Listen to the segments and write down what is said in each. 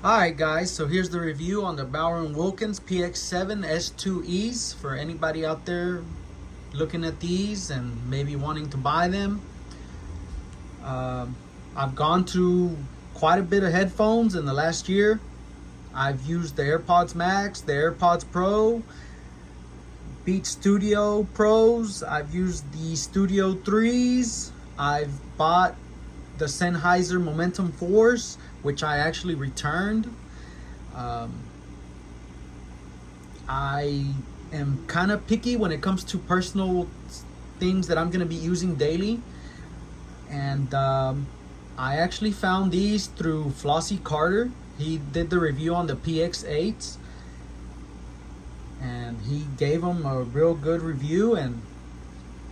Alright guys, so here's the review on the Wilkins PX7 S2es for anybody out there looking at these and maybe wanting to buy them. I've gone through quite a bit of headphones in the last year. I've used the AirPods Max, the AirPods Pro, Beats Studio Pros. I've used the Studio 3s. I've bought the Sennheiser Momentum 4s, which I actually returned. I am kind of picky when it comes to personal things that I'm going to be using daily. And I actually found these through Flossie Carter. He did the review on the PX8s. And he gave them a real good review. And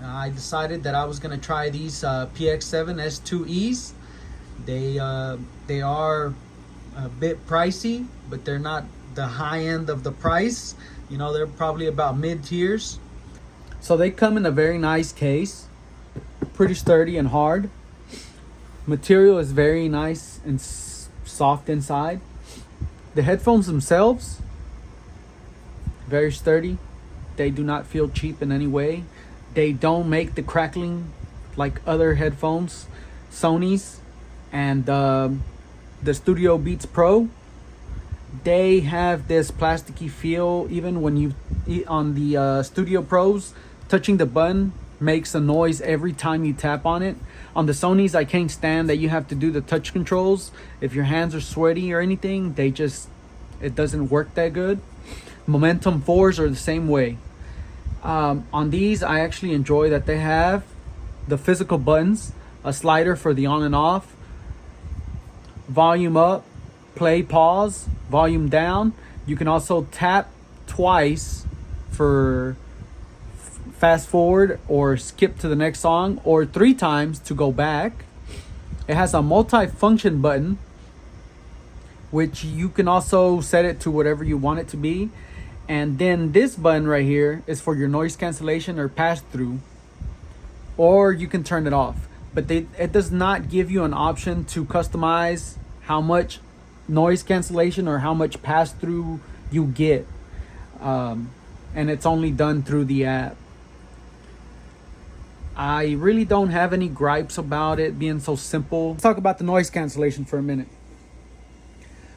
I decided that I was going to try these PX7 S2es. They are a bit pricey, but they're not the high end of the price. You know, they're probably about mid tiers. So they come in a very nice case, pretty sturdy and hard. Material is very nice and soft inside. The headphones themselves, very sturdy. They do not feel cheap in any way. They don't make the crackling like other headphones, Sony's and the Studio Beats Pro. They have this plasticky feel. Even when you on the Studio Pros, touching the button makes a noise every time you tap on it. On the Sony's, I can't stand that you have to do the touch controls. If your hands are sweaty or anything, it doesn't work that good. Momentum 4s are the same way. On these, I actually enjoy that they have the physical buttons, a slider for the on and off, volume up, play, pause, volume down. You can also tap twice for fast forward or skip to the next song, or 3 times to go back. It has a multi-function button, which you can also set it to whatever you want it to be. And then this button right here is for your noise cancellation or pass through, or you can turn it off. But it does not give you an option to customize how much noise cancellation or how much pass through you get. And it's only done through the app. I really don't have any gripes about it being so simple. Let's talk about the noise cancellation for a minute.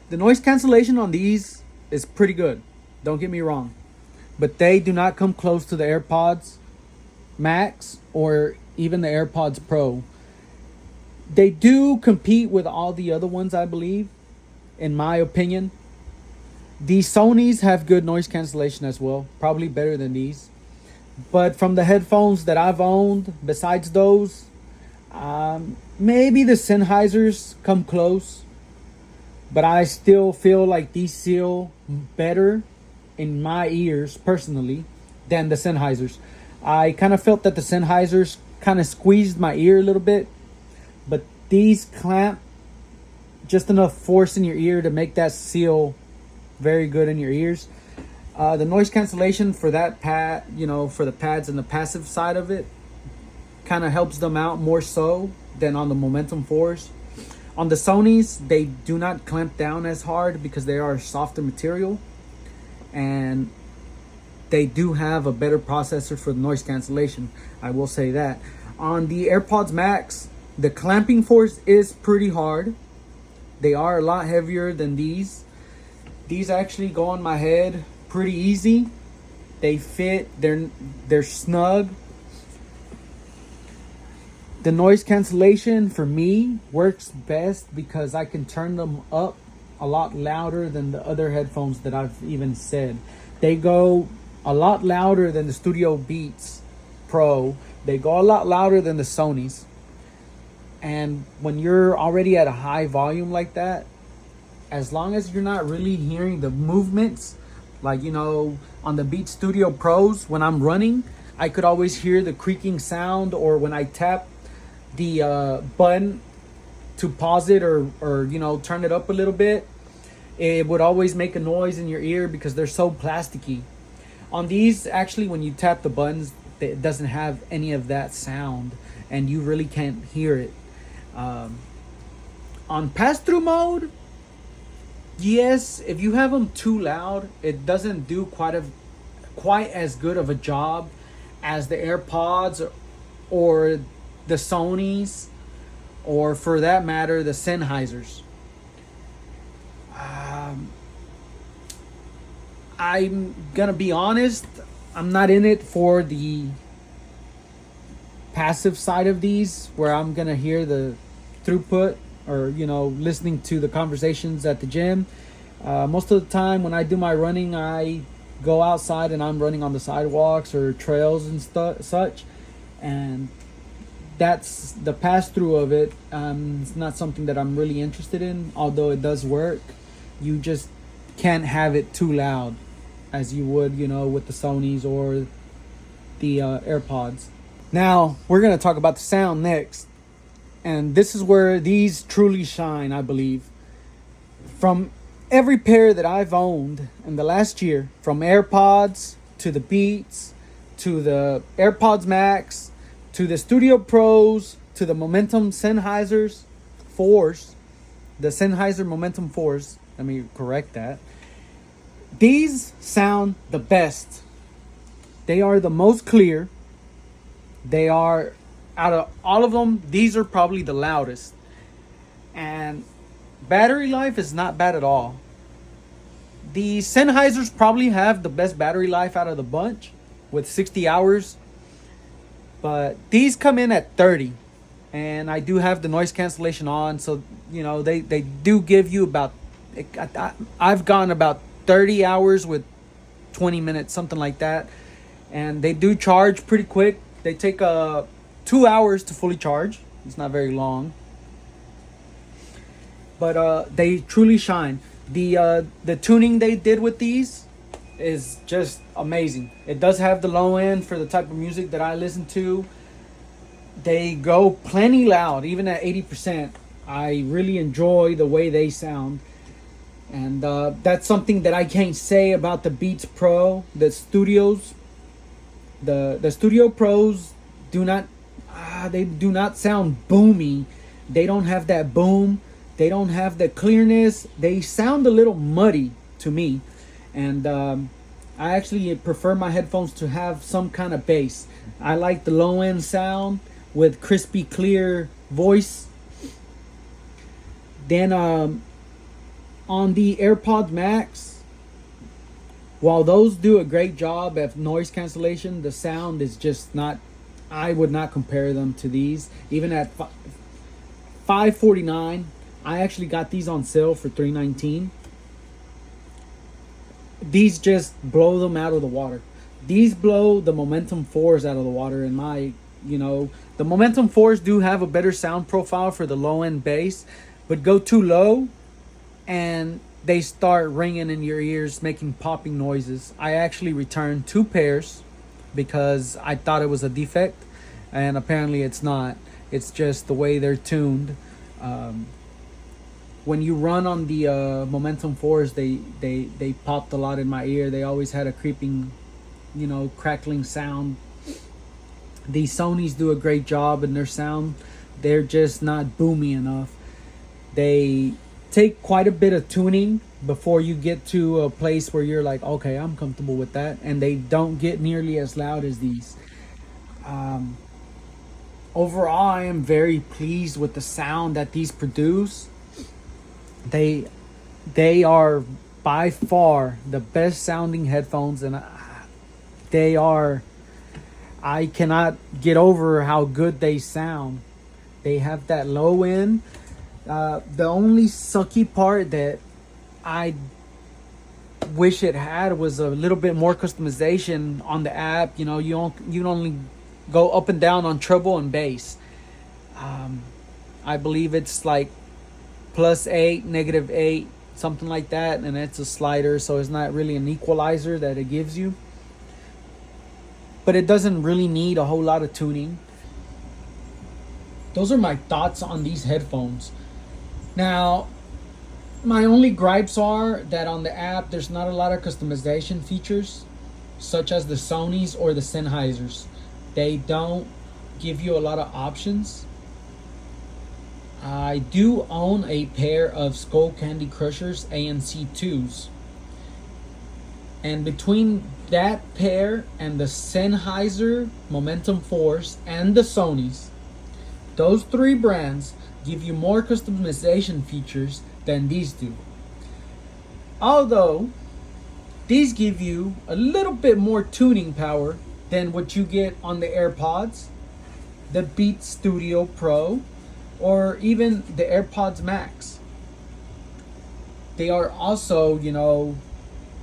The noise cancellation on these is pretty good. Don't get me wrong. But they do not come close to the AirPods Max or even the AirPods Pro. They do compete with all the other ones, I believe, in my opinion. The Sonys have good noise cancellation as well. Probably better than these. But from the headphones that I've owned, besides those, maybe the Sennheisers come close. But I still feel like these seal better in my ears, personally, than the Sennheisers. I kind of felt that the Sennheisers kind of squeezed my ear a little bit. But these clamp just enough force in your ear to make that seal very good in your ears. The noise cancellation for that pad, for the pads and the passive side of it, kind of helps them out more so than on the Momentum 4s. On the Sonys, they do not clamp down as hard because they are softer material, and they do have a better processor for the noise cancellation. I will say that. On the AirPods Max, the clamping force is pretty hard. They are a lot heavier than these. These actually go on my head pretty easy. They fit. They're snug. The noise cancellation for me works best because I can turn them up a lot louder than the other headphones that I've even said. They go a lot louder than the Studio Beats Pro. They go a lot louder than the Sonys. And when you're already at a high volume like that, as long as you're not really hearing the movements, like, on the Beats Studio Pros, when I'm running, I could always hear the creaking sound, or when I tap the button to pause it or turn it up a little bit, it would always make a noise in your ear because they're so plasticky. On these, actually, when you tap the buttons, it doesn't have any of that sound, and you really can't hear it. On pass-through mode, Yes, if you have them too loud, it doesn't do quite as good of a job as the AirPods or the Sonys, or for that matter, the Sennheisers. Um, I'm gonna be honest, I'm not in it for the passive side of these, where I'm gonna hear the throughput, or listening to the conversations at the gym. Most of the time when I do my running, I go outside and I'm running on the sidewalks or trails and such, and that's the pass through of it. It's not something that I'm really interested in, although it does work. You just can't have it too loud as you would with the Sonys or the AirPods. Now we're going to talk about the sound next, and this is where these truly shine, I believe. From every pair that I've owned in the last year, from AirPods to the Beats to the AirPods Max to the Studio Pros to the Momentum Sennheisers 4s, the Sennheiser Momentum 4s, let me correct that. These sound the best. They are the most clear. They are, out of all of them, these are probably the loudest. And battery life is not bad at all. The Sennheisers probably have the best battery life out of the bunch with 60 hours. But these come in at 30. And I do have the noise cancellation on. So, they do give you about... I've gone about 30 hours with 20 minutes, something like that. And they do charge pretty quick. They take 2 hours to fully charge. It's not very long. But they truly shine. The tuning they did with these is just amazing. It does have the low end for the type of music that I listen to. They go plenty loud, even at 80%. I really enjoy the way they sound. And that's something that I can't say about the Beats Pro. The Studios, the Studio Pros do not sound boomy. They don't have that boom. They don't have the clearness. They sound a little muddy to me. And I actually prefer my headphones to have some kind of bass. I like the low end sound with crispy, clear voice. Then on the AirPods Max, while those do a great job at noise cancellation, the sound is just not... I would not compare them to these. Even at $549, I actually got these on sale for $319. These just blow them out of the water. These blow the Momentum 4s out of the water in my... the Momentum 4s do have a better sound profile for the low-end bass, but go too low and they start ringing in your ears, making popping noises. I actually returned 2 pairs because I thought it was a defect, and apparently it's not. It's just the way they're tuned. When you run on the Momentum 4s, they popped a lot in my ear. They always had a creeping, crackling sound. The Sonys do a great job in their sound. They're just not boomy enough. They take quite a bit of tuning before you get to a place where you're like, okay, I'm comfortable with that. And they don't get nearly as loud as these. Overall, I am very pleased with the sound that these produce. They are by far the best sounding headphones, and I cannot get over how good they sound. They have that low end. The only sucky part that I wish it had was a little bit more customization on the app. You only go up and down on treble and bass. I believe it's like +8, -8, something like that, and it's a slider, so it's not really an equalizer that it gives you. But it doesn't really need a whole lot of tuning. Those are my thoughts on these headphones. Now, my only gripes are that on the app, there's not a lot of customization features, such as the Sonys or the Sennheisers. They don't give you a lot of options. I do own a pair of Skull Candy Crushers ANC2s. And between that pair and the Sennheiser Momentum Force and the Sony's, those three brands give you more customization features than these do. Although, these give you a little bit more tuning power than what you get on the AirPods, the Beats Studio Pro, or even the AirPods Max. They are also,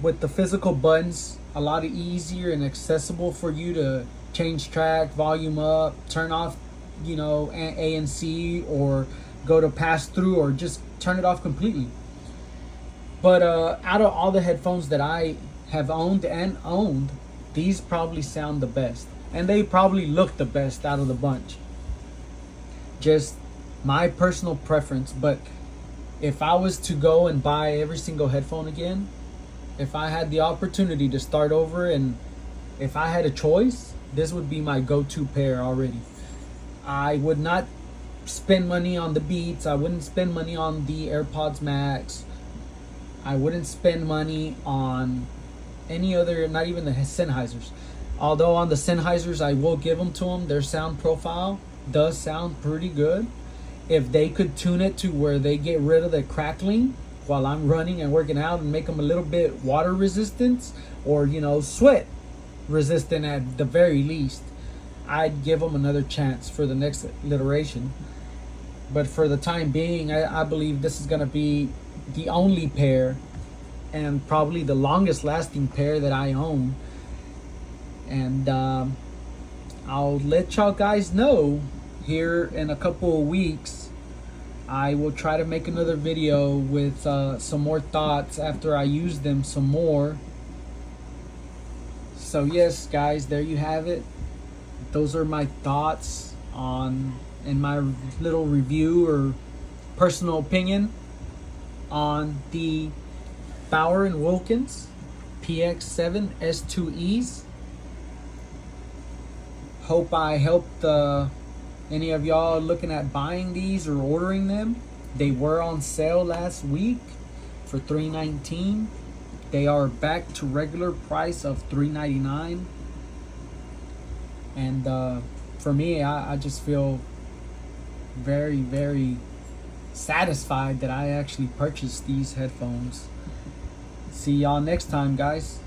with the physical buttons, a lot easier and accessible for you to change track, volume up, turn off, ANC, or go to pass through, or just turn it off completely. But out of all the headphones that I have owned, these probably sound the best. And they probably look the best out of the bunch. Just my personal preference. But if I was to go and buy every single headphone again, if I had the opportunity to start over, and if I had a choice, this would be my go-to pair already. I would not spend money on the Beats. I wouldn't spend money on the AirPods Max. I wouldn't spend money on any other, not even the Sennheisers. Although on the Sennheisers, I will give them to them. Their sound profile does sound pretty good. If they could tune it to where they get rid of the crackling while I'm running and working out, and make them a little bit water resistant, or sweat resistant at the very least, I'd give them another chance for the next iteration. But for the time being, I believe this is going to be the only pair, and probably the longest lasting pair that I own. And I'll let y'all guys know here in a couple of weeks. I will try to make another video with some more thoughts after I use them some more. So yes, guys, there you have it. Those are my thoughts in my little review or personal opinion on the Bauer & Wilkins PX7 S2es. Hope I helped any of y'all looking at buying these or ordering them. They were on sale last week for $319. They are back to regular price of $399. And for me, I just feel very, very satisfied that I actually purchased these headphones. See y'all next time, guys.